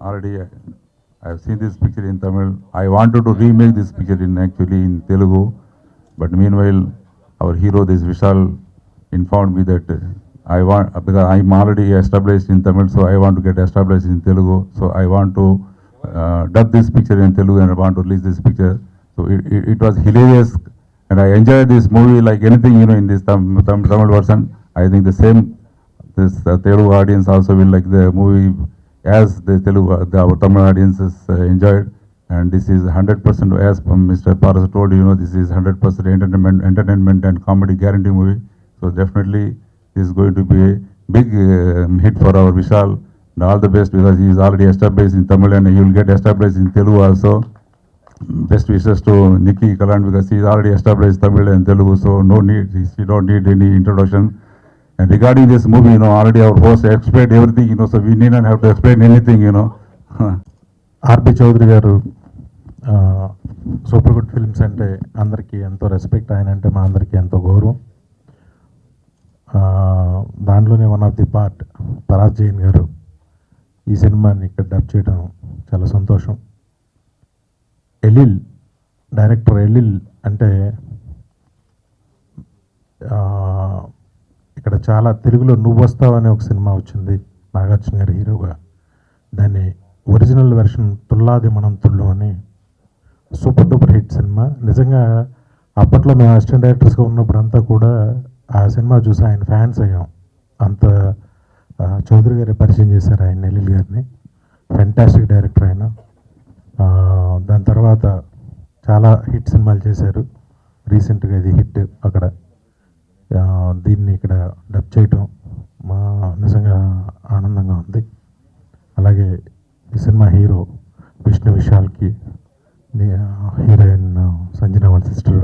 already I have seen this picture in Tamil. I wanted to remake this picture in Telugu, but meanwhile, our hero, this Vishal, informed me that because I'm already established in Tamil, so I want to get established in Telugu. So I want to dub this picture in Telugu and I want to release this picture. So it was hilarious, and I enjoyed this movie like anything, in this Tamil version. I think the same, this Telugu audience also will like the movie as our Tamil audiences enjoyed. And this is 100%, as Mr. Paras told you, this is 100% entertainment and comedy guarantee movie. So definitely this is going to be a big hit for our Vishal. And all the best, because he is already established in Tamil and he will get established in Telugu also. Best wishes to Nikki Kalan, because he is already established Tamil and Telugu, so no need, he don't need any introduction. And regarding this movie, already our host explained everything, so we need not have to explain anything, ఆర్పి చౌదరి గారు super good films అంటే అందరికీ ఎంతో respect, ఆయన అంటే మా అందరికీ ఎంతో గౌరవం. దాంట్లోనే one of the part Paraj Jain garu ఈ సినిమాని ఇక్కడ డబ్ చేయడం చాలా సంతోషం. ఎలిల్ డైరెక్టర్ ఎలిల్ అంటే ఇక్కడ చాలా తెలుగులో నువ్వు వస్తావు అనే ఒక సినిమా వచ్చింది నాగార్జున గారి హీరోగా. దాన్ని ఒరిజినల్ వెర్షన్ తుల్లాది మనం తుళ్ళు అని సూపర్ డూపర్ హిట్ సినిమా. నిజంగా అప్పట్లో మేము అసిస్టెంట్ డైరెక్టర్స్గా ఉన్నప్పుడు అంతా కూడా ఆ సినిమా చూసి ఆయన ఫ్యాన్స్ అయ్యాం. అంత చౌదరి గారి పరిచయం చేశారు ఆయన, ఎలిల్ గారిని. ఫెంటాస్టిక్ డైరెక్టర్ ఆయన. దాని తర్వాత చాలా హిట్ సినిమాలు చేశారు. రీసెంట్గా ఇది హిట్ అక్కడ. దీన్ని ఇక్కడ డబ్ చేయటం నిజంగా ఆనందంగా ఉంది. అలాగే ఈ సినిమా హీరో విష్ణు విశాల్కి, హీరోయిన్ సంజన వాళ్ళ సిస్టర్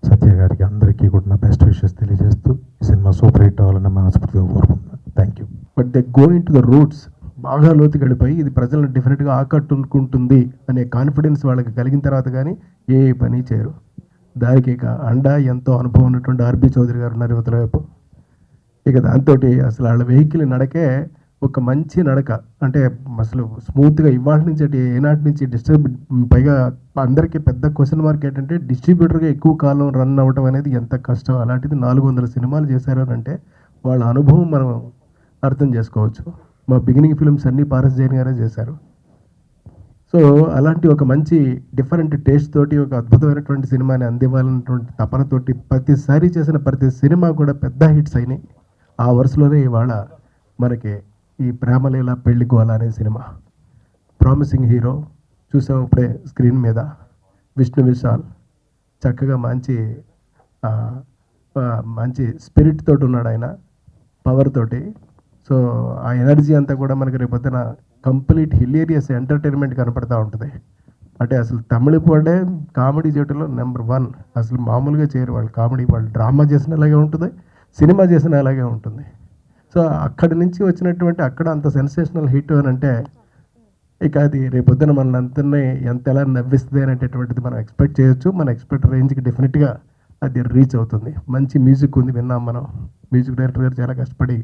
సత్య గారికి, అందరికీ కూడా నా బెస్ట్ విషెస్ తెలియజేస్తూ ఈ సినిమా సూపర్ హిట్ అవ్వాలని మనస్ఫూర్తిగా కోరుకుంటున్నాను. Thank you. But they go in to the roots, బాగా లోతుకి వెళ్ళిపోయి ఇది ప్రజలను డెఫినెట్గా ఆకట్టుకుంటుంది అనే కాన్ఫిడెన్స్ వాళ్ళకి కలిగిన తర్వాత కానీ ఏ పని చేయరు. దానికి ఇక అండా ఎంతో అనుభవం ఉన్నటువంటి ఆర్బి చౌదరి గారు ఉన్నారు యువతల వైపు. ఇక దాంతో అసలు వాళ్ళ వెహికల్ నడకే ఒక మంచి నడక, అంటే అసలు స్మూత్గా ఇవాళ నుంచి అంటే ఏనాటి నుంచి పైగా అందరికీ పెద్ద క్వశ్చన్ మార్క్ ఏంటంటే డిస్ట్రిబ్యూటర్గా ఎక్కువ కాలం రన్ అవ్వడం అనేది ఎంత కష్టం. అలాంటిది 400 సినిమాలు చేశారు అని అంటే వాళ్ళ అనుభవం మనం అర్థం చేసుకోవచ్చు. మా బిగినింగ్ ఫిల్మ్స్ అన్నీ పారస్ జైన్ గారే చేశారు. సో అలాంటి ఒక మంచి డిఫరెంట్ టేస్ట్ తోటి ఒక అద్భుతమైనటువంటి సినిమాని అందివ్వాలన్నటువంటి తపనతోటి ప్రతిసారి చేసిన ప్రతి సినిమా కూడా పెద్ద హిట్స్ అయినాయి. ఆ వరుసలోనే ఇవాళ మనకి ఈ ప్రేమలీల పెళ్లి గోల అనే సినిమా, ప్రామిసింగ్ హీరో చూసాం ఇప్పుడే స్క్రీన్ మీద. విష్ణు విశాల్ చక్కగా మంచి స్పిరిట్ తోటి ఉన్నాడు ఆయన, పవర్ తోటి. సో ఆ ఎనర్జీ అంతా కూడా మనకి రేపొద్దున కంప్లీట్ హిలేరియస్ ఎంటర్టైన్మెంట్ కనపడతా ఉంటుంది. అంటే అసలు తమిళ పోడే కామెడీ జట్టులో నెంబర్ 1. అసలు మామూలుగా చేయరు వాళ్ళు కామెడీ. వాళ్ళు డ్రామా చేసిన అలాగే ఉంటుంది, సినిమా చేసిన అలాగే ఉంటుంది. సో అక్కడి నుంచి వచ్చినటువంటి అక్కడ అంత సెన్సేషనల్ హిట్ అని అంటే ఇక అది రేపొద్దున మన అంతనే ఎలా నవ్విస్తుంది అనేటటువంటిది మనం ఎక్స్పెక్ట్ చేయొచ్చు. మన ఎక్స్పెక్ట్ రేంజ్కి డెఫినెట్గా అది రీచ్ అవుతుంది. మంచి మ్యూజిక్ ఉంది, విన్నాం మనం. మ్యూజిక్ డైరెక్టర్ గారు చాలా కష్టపడి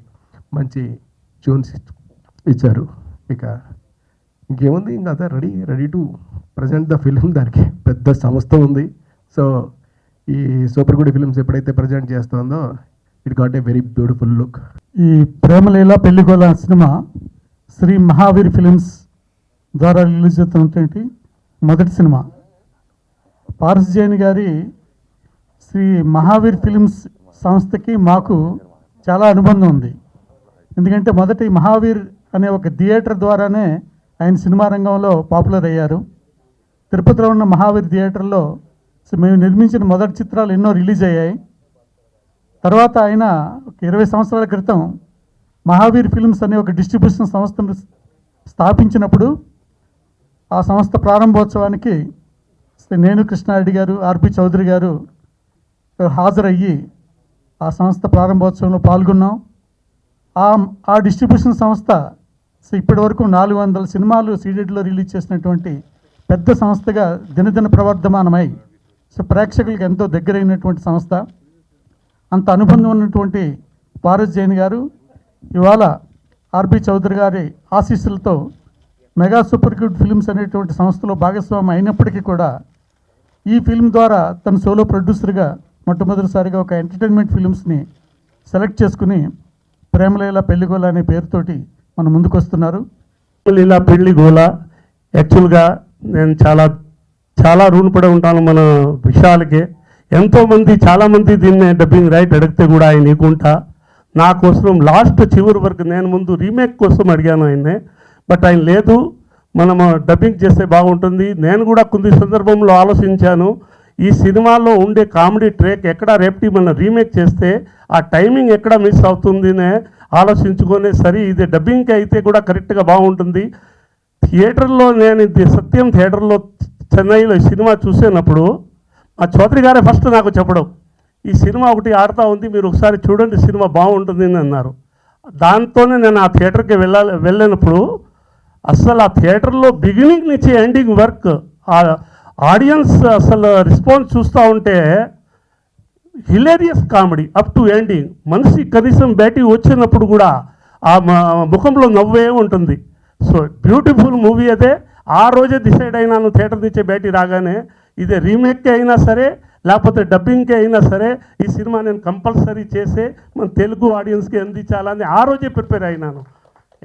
మంచి ట్యూన్స్ ఇచ్చారు. ఇక ఇంకేముంది, ఇంకా అదే ready to present the film. దానికి పెద్ద సంస్థ ఉంది. సో ఈ సూపర్ గుడ్ ఫిలిమ్స్ ఎప్పుడైతే ప్రజెంట్ చేస్తుందో it got a very beautiful look. ఈ ప్రేమలీల పెళ్లిగోల సినిమా శ్రీ మహావీర్ ఫిలిమ్స్ ద్వారా రిలీజ్ అవుతున్నటువంటి మొదటి సినిమా. పారస్ జైన్ గారి శ్రీ మహావీర్ ఫిలిమ్స్ సంస్థకి మాకు చాలా అనుబంధం ఉంది. ఎందుకంటే మొదటి మహావీర్ అనే ఒక థియేటర్ ద్వారానే ఆయన సినిమా రంగంలో పాపులర్ అయ్యారు. తిరుపతిలో ఉన్న మహావీర్ థియేటర్లో మేము నిర్మించిన మొదటి చిత్రాలు ఎన్నో రిలీజ్ అయ్యాయి. తర్వాత ఆయన ఒక 20 సంవత్సరాల క్రితం మహావీర్ ఫిల్మ్స్ అనే ఒక డిస్ట్రిబ్యూషన్ సంస్థను స్థాపించినప్పుడు ఆ సంస్థ ప్రారంభోత్సవానికి నేను కృష్ణారెడ్డి గారు, ఆర్పి చౌదరి గారు హాజరయ్యి ఆ సంస్థ ప్రారంభోత్సవంలో పాల్గొన్నాం. ఆ డిస్ట్రిబ్యూషన్ సంస్థ ఇప్పటి వరకు 400 సినిమాలు సీడెడ్లో రిలీజ్ చేసినటువంటి పెద్ద సంస్థగా దినదిన ప్రవర్ధమానమై ప్రేక్షకులకు ఎంతో దగ్గరైనటువంటి సంస్థ. అంత అనుబంధం ఉన్నటువంటి పారస్ జైన్ గారు ఇవాళ ఆర్బి చౌదరి గారి ఆశీస్సులతో మెగా సూపర్ గుడ్ ఫిల్మ్స్ అనేటువంటి సంస్థలో భాగస్వామి అయినప్పటికీ కూడా ఈ ఫిల్మ్ ద్వారా తన సోలో ప్రొడ్యూసర్గా మొట్టమొదటిసారిగా ఒక ఎంటర్టైన్మెంట్ ఫిల్మ్స్ని సెలెక్ట్ చేసుకుని ప్రేమలీల పెళ్లిగోల అనే పేరుతోటి మన ముందుకు వస్తున్నారు. లీలా పెళ్లి గోల యాక్చువల్గా నేను చాలా రుణపడి ఉంటాను మన విషయాలకి. ఎంతోమంది చాలామంది దీన్ని డబ్బింగ్ రైట్ అడిగితే కూడా ఆయన ఇవ్వకుండా నా కోసం లాస్ట్ చివరి వరకు నేను ముందు రీమేక్ కోసం అడిగాను ఆయన్నే. బట్ ఆయన లేదు, మనము డబ్బింగ్ చేస్తే బాగుంటుంది. నేను కూడా కొన్ని సందర్భంలో ఆలోచించాను, ఈ సినిమాలో ఉండే కామెడీ ట్రాక్ ఎక్కడ రేపటి మనం రీమేక్ చేస్తే ఆ టైమింగ్ ఎక్కడ మిస్ అవుతుందినే ఆలోచించుకొని సరే ఇది డబ్బింగ్కి అయితే కూడా కరెక్ట్గా బాగుంటుంది. థియేటర్లో నేను ఇది సత్యం థియేటర్లో చెన్నైలో ఈ సినిమా చూసినప్పుడు మా చౌదరి గారే ఫస్ట్ నాకు చెప్పడం, ఈ సినిమా ఒకటి ఆడుతూ ఉంది, మీరు ఒకసారి చూడండి సినిమా బాగుంటుంది అని అన్నారు. దాంతోనే నేను ఆ థియేటర్కి వెళ్ళినప్పుడు అసలు ఆ థియేటర్లో బిగినింగ్ నుంచి ఎండింగ్ వర్క్ ఆ ఆడియన్స్ అసలు రెస్పాన్స్ చూస్తూ ఉంటే hilarious comedy up to ending. మనిషి కనీసం బయటికి వచ్చినప్పుడు కూడా ఆ ముఖంలో నవ్వే ఉంటుంది. సో బ్యూటిఫుల్ మూవీ అదే. ఆ రోజే డిసైడ్ అయినాను థియేటర్ నుంచి బయటికి రాగానే, ఇదే రీమేక్కి అయినా సరే లేకపోతే డబ్బింగ్కి అయినా సరే ఈ సినిమా నేను కంపల్సరీ చేసే మన తెలుగు ఆడియన్స్కి అందించాలని ఆ రోజే ప్రిపేర్ అయినాను.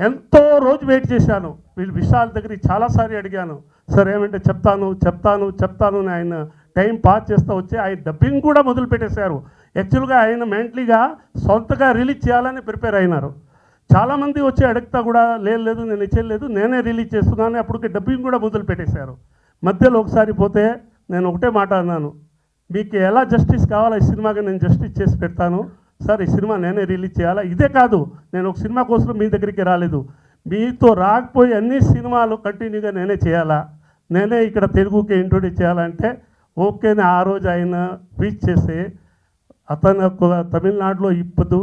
ఎంతో రోజు వెయిట్ చేశాను. వీళ్ళు విశాల్ దగ్గరికి చాలాసారి అడిగాను, సార్ ఏమంటే చెప్తాను అని ఆయన టైం పాస్ చేస్తూ వచ్చి ఆయన డబ్బింగ్ కూడా మొదలు పెట్టేశారు. యాక్చువల్గా ఆయన మెంటలీగా సొంతగా రిలీజ్ చేయాలని ప్రిపేర్ అయినారు. చాలామంది వచ్చి అడుగుతా కూడా లేదు నేను ఇచ్చేయలేదు, నేనే రిలీజ్ చేస్తున్నాను, అప్పటికి డబ్బింగ్ కూడా మొదలు పెట్టేశారు. మధ్యలో ఒకసారి పోతే నేను ఒకటే మాట అన్నాను, మీకు ఎలా జస్టిస్ కావాలో ఈ సినిమాకి నేను జస్టిస్ చేసి పెడతాను సార్, ఈ సినిమా నేనే రిలీజ్ చేయాలా. ఇదే కాదు, నేను ఒక సినిమా కోసం మీ దగ్గరికి రాలేదు, మీతో రాకపోయి అన్ని సినిమాలు కంటిన్యూగా నేనే చేయాలా, నేనే ఇక్కడ తెలుగుకి ఇంట్రొడ్యూస్ చేయాలంటే ఓకేనే. ఆ రోజు ఆయన రీచ్ చేసి అతను తమిళనాడులో ఇప్పుడు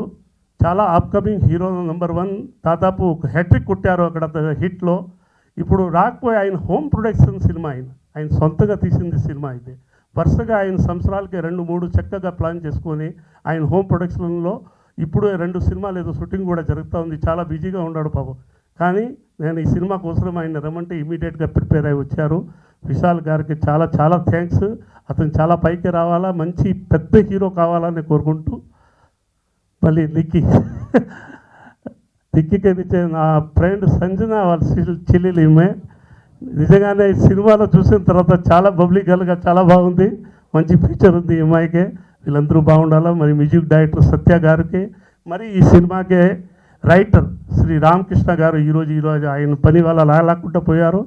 చాలా అప్కమింగ్ హీరో నెంబర్ 1 దాదాపు ఒక హ్యాట్రిక్ కొట్టారు అక్కడ హిట్లో. ఇప్పుడు రాకపోయి ఆయన హోమ్ ప్రొడక్షన్ సినిమా ఆయన సొంతగా తీసింది సినిమా ఇది. వరుసగా ఆయన సంవత్సరాలకి 2-3 చక్కగా ప్లాన్ చేసుకొని ఆయన హోమ్ ప్రొడక్షన్లో ఇప్పుడు 2 సినిమాలు ఏదో షూటింగ్ కూడా జరుగుతూ ఉంది. చాలా బిజీగా ఉన్నాడు పాపం. కానీ నేను ఈ సినిమా కోసం ఆయన రమ్మంటే ఇమీడియట్గా ప్రిపేర్ అయి వచ్చారు. విశాల్ గారికి చాలా థ్యాంక్స్. అతను చాలా పైకి రావాలా, మంచి పెద్ద హీరో కావాలని కోరుకుంటూ, మళ్ళీ నిక్కికి ఇచ్చే నా ఫ్రెండ్ సంజన వాళ్ళ చెల్లెలు ఈమె. నిజంగానే ఈ సినిమాలో చూసిన తర్వాత చాలా బబ్లికల్గా చాలా బాగుంది, మంచి ఫీచర్ ఉంది ఈ అమ్మాయికే. వీళ్ళందరూ బాగుండాలా. మరి మ్యూజిక్ డైరెక్టర్ సత్య గారికి, మరి ఈ సినిమాకే రైటర్ శ్రీ రామకృష్ణ గారు ఈరోజు ఆయన పని వల్ల లాక్కుంటూ పోయారు.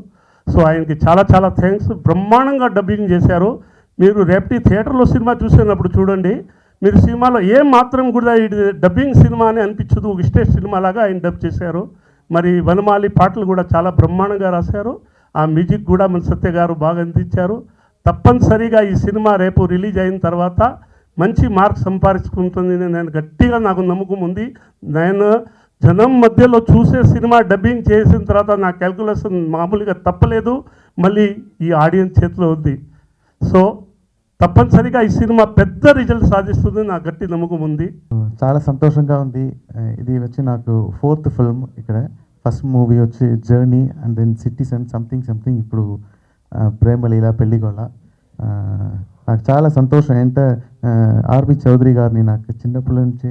సో ఆయనకి చాలా థ్యాంక్స్. బ్రహ్మాండంగా డబ్బింగ్ చేశారు. మీరు రేపటి థియేటర్లో సినిమా చూసినప్పుడు చూడండి, మీరు సినిమాలో ఏం మాత్రం కూడా ఇది డబ్బింగ్ సినిమా అని అనిపించదు, ఒక స్టేజ్ సినిమా లాగా ఆయన డబ్ చేశారు. మరి వనమాలి పాటలు కూడా చాలా బ్రహ్మాండంగా రాశారు. ఆ మ్యూజిక్ కూడా మన సత్య గారు బాగా అందించారు. తప్పనిసరిగా ఈ సినిమా రేపు రిలీజ్ అయిన తర్వాత మంచి మార్క్స్ సంపాదించుకుంటుంది నేను గట్టిగా నాకు నమ్మకం ఉంది. నేను జనం మధ్యలో చూసే సినిమా డబ్బింగ్ చేసిన తర్వాత నా క్యాల్కులేషన్ మామూలుగా తప్పలేదు, మళ్ళీ ఈ ఆడియన్స్ చేతిలో ఉంది. సో తప్పనిసరిగా ఈ సినిమా పెద్ద రిజల్ట్ సాధిస్తుంది, నాకు గట్టి నమ్మకం ఉంది. చాలా సంతోషంగా ఉంది. ఇది వచ్చి నాకు 4th ఫిల్మ్ ఇక్కడ. ఫస్ట్ మూవీ వచ్చి journey, and then citizen, something ఇప్పుడు ప్రేమలీల పెళ్లిగోల. నాకు చాలా సంతోషం. అంటే ఆర్బి చౌదరి గారిని నాకు చిన్నప్పటి నుంచి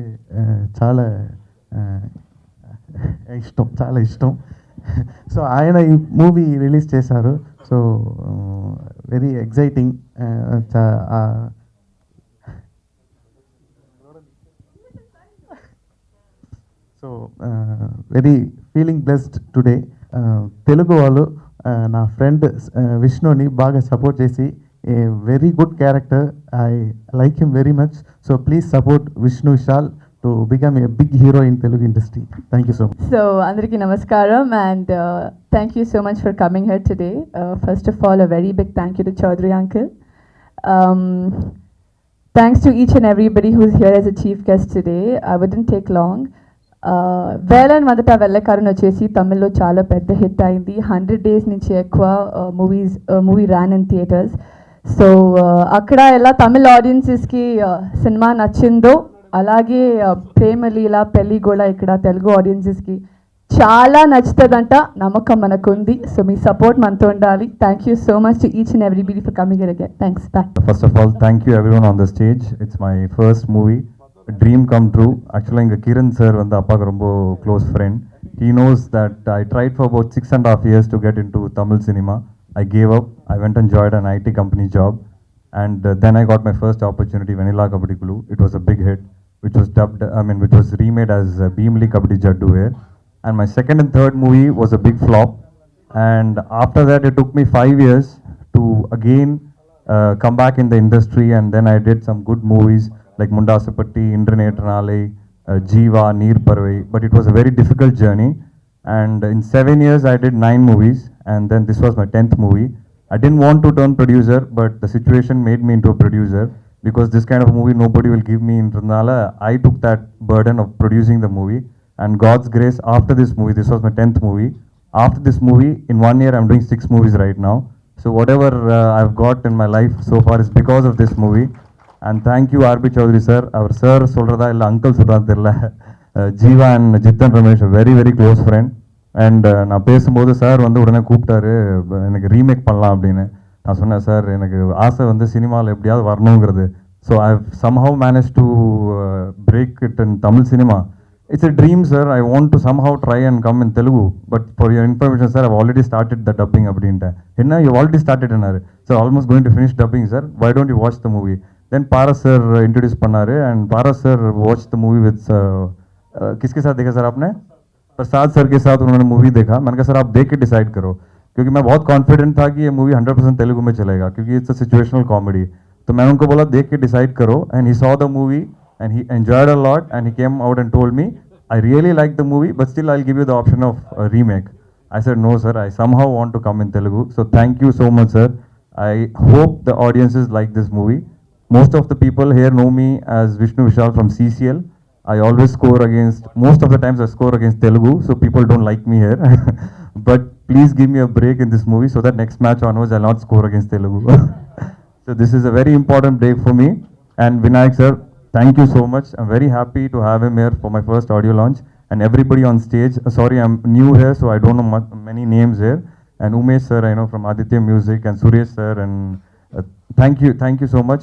చాలా ఇష్టం. సో ఆయన ఈ మూవీ రిలీజ్ చేశారు. So very exciting. So very feeling blessed today. Telugu వాళ్ళు నా ఫ్రెండ్ విష్ణుని బాగా సపోర్ట్ చేసి, a very good character, I like him very much. So please support Vishnu Vishal to become a big hero in Telugu industry. Thank you so much. So, Andariki Namaskaram, and thank you so much for coming here today. First of all, a very big thank you to Chaudhary uncle. Thanks to each and everybody who's here as a chief guest today. I wouldn't take long. Velan Madata Vellakaran వచ్చేసి తమిళ్లో చాలా పెద్ద hit అయింది. 100 days నుంచి ఎక్కువ movie ran in theaters. So అక్కడ ఎలా తమిళ ఆడియన్సెస్కి cinema నచ్చిందో అలాగే ప్రేమలీల పెళ్లిగోల ఇక్కడ తెలుగు ఆడియన్సెస్కి చాలా నచ్చుతుందంట, నమ్మకం మనకుంది. సో మీ సపోర్ట్ మనతో ఉండాలి. Thank you so much to each and everybody for coming here again. Thanks. Bye. First of all, thank you everyone on the stage. It's my first movie, a dream come true. Actually, inga Kiran sir வந்து அப்பாக்கு ரொம்ப close friend. He knows that I tried for about 6.5 years to get into Tamil cinema. I gave up. I went and joined an IT company job, and then I got my first opportunity, Vanilla Kabaddi Kulu. It was a big hit, which was which was remade as Beamli Kabaddi Jaddu here. And my second and third movie was a big flop. And after that, it took me 5 years to again come back in the industry, and then I did some good movies like Mundasapatti, Indranetranale, Jeeva, Neer Parvai, but it was a very difficult journey. And in 7 years, I did 9 movies, and then this was my 10th movie. I didn't want to turn producer, but the situation made me into a producer, because this kind of movie nobody will give me in Trunala. I took that burden of producing the movie, and God's grace, after this movie, this was my 10th movie. After this movie, in 1 year, I'm doing 6 movies right now. So whatever I've got in my life so far is because of this movie. And thank you, R.B. Chaudhary sir. Our sir solrada illa uncle solrada therilla. Jeeva and Jithan Ramesh, a very very close friend. And நான் பேசும்போது sir வந்து உடனே கூப்பிட்டாரு, எனக்கு remake பண்ணலாம் அப்படின்னு. நான் சொன்னேன், சார் எனக்கு ஆசை வந்து சினிமாவில் எப்படியாவது வரணுங்கிறது. So I have somehow managed to break it in Tamil cinema. It's a dream, sir. I want to somehow try and come in Telugu. But for your information, sir, I've already started the dubbing அப்படின்ட்டேன். என்ன, you've already started என்னாரு? Sir, almost going to finish dubbing, sir. Why don't you watch the movie? Then Paras sir introduce பண்ணாரு, and Paras sir watched the movie with किसके साथ देखा sir आपने? प्रसाद sir के साथ उन्होंने movie देखा. मैंने कहा सर आप देख के डिसाइड करो, क्योंकि मैं बहुत कॉन्फिडेंट था कि ये मूवी 100% तेलुगु में चलेगा, क्योंकि इट्स अ सिचुएशनल कॉमेडी. तो मैंने उनको बोला देख के डिसाइड करो, and he saw the movie and he enjoyed a lot, and he came out and told me, I really like the movie, but still I'll give you the option of a remake. I said, no sir, I somehow want to come in Telugu. So thank you so much, sir. I hope the audiences like this movie. Most of the people here know me as Vishnu Vishal from CCL. I always score against, most of the times I score against Telugu, so people don't like me here. But please give me a break in this movie, so that next match onwards I'll not score against Telugu. So this is a very important day for me. And Vinayak sir, thank you so much. I'm very happy to have him here for my first audio launch. And everybody on stage, sorry I'm new here, so I don't know many names here. And Umesh sir, I know from Aditya Music, and Suresh sir, and thank you so much.